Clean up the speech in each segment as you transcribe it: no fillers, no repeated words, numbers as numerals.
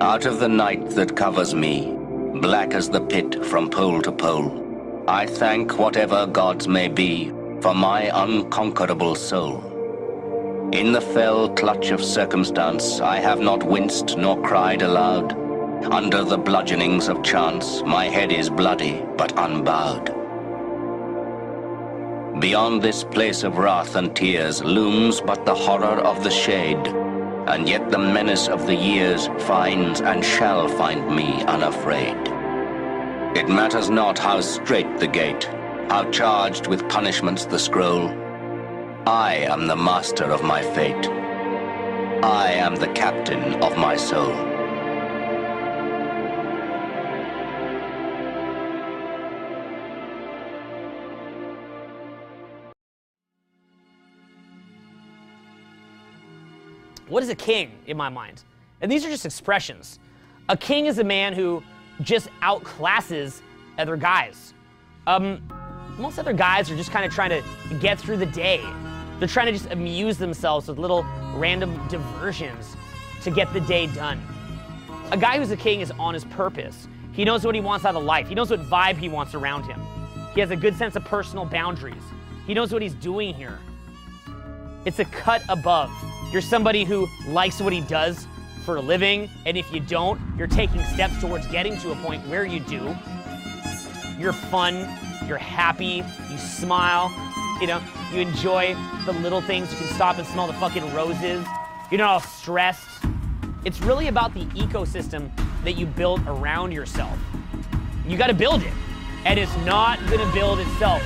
Out of the night that covers me, black as the pit from pole to pole, I thank whatever gods may be for my unconquerable soul. In the fell clutch of circumstance, I have not winced nor cried aloud. Under the bludgeonings of chance, my head is bloody but unbowed. Beyond this place of wrath and tears looms but the horror of the shade, and yet the menace of the years finds and shall find me unafraid. It matters not how strait the gate, how charged with punishments the scroll. I am the master of my fate. I am the captain of my soul. What is a king in my mind? And these are just expressions. A king is a man who just outclasses other guys. Most other guys are just kind of trying to get through the day. They're trying to just amuse themselves with little random diversions to get the day done. A guy who's a king is on his purpose. He knows what he wants out of life. He knows what vibe he wants around him. He has a good sense of personal boundaries. He knows what he's doing here. It's a cut above. You're somebody who likes what he does for a living, and if you don't, you're taking steps towards getting to a point where you do. You're fun, you're happy, you smile, you know, you enjoy the little things. You can stop and smell the fucking roses. You're not all stressed. It's really about the ecosystem that you build around yourself. You gotta build it, and it's not gonna build itself.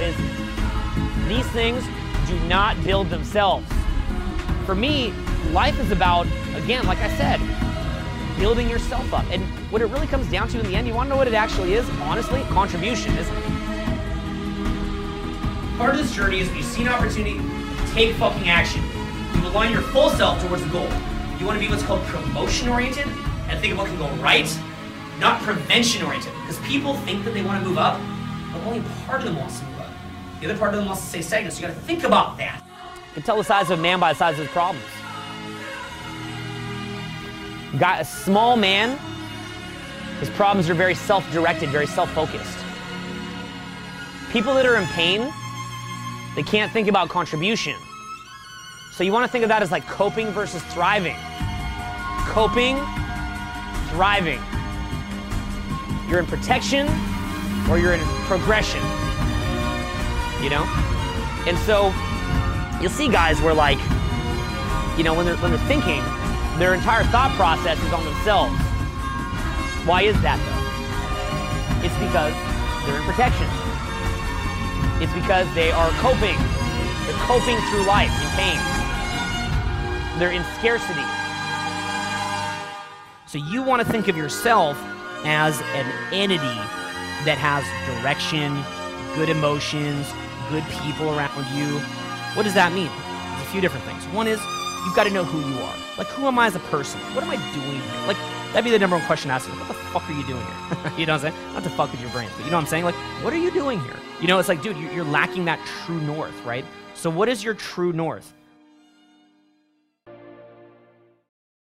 These things do not build themselves. For me, life is about, again, like I said, building yourself up. And what it really comes down to in the end, you wanna know what it actually is? Honestly, contribution, isn't it? Part of this journey is when you see an opportunity, take fucking action. You align your full self towards the goal. You wanna be what's called promotion-oriented and think of what can go right, not prevention-oriented. Because people think that they wanna move up, but only part of them wants to move up. The other part of them wants to stay stagnant, so you gotta think about that. You can tell the size of a man by the size of his problems. Got a small man, his problems are very self-directed, very self-focused. People that are in pain, they can't think about contribution. So you want to think of that as like coping versus thriving. Coping, thriving. You're in protection or you're in progression, you know? And so you'll see guys where, like, you know, when they're thinking, their entire thought process is on themselves. Why is that though? It's because they're in protection. It's because they are coping. They're coping through life in pain. They're in scarcity. So you want to think of yourself as an entity that has direction, good emotions, good people around you. What does that mean? There's a few different things. One is, you've got to know who you are. Like, who am I as a person? What am I doing here? Like, that'd be the number one question to ask you. What the fuck are you doing here? You know what I'm saying? Not to fuck with your brains, but you know what I'm saying? Like, what are you doing here? You know, it's like, dude, you're lacking that true north, right? So what is your true north?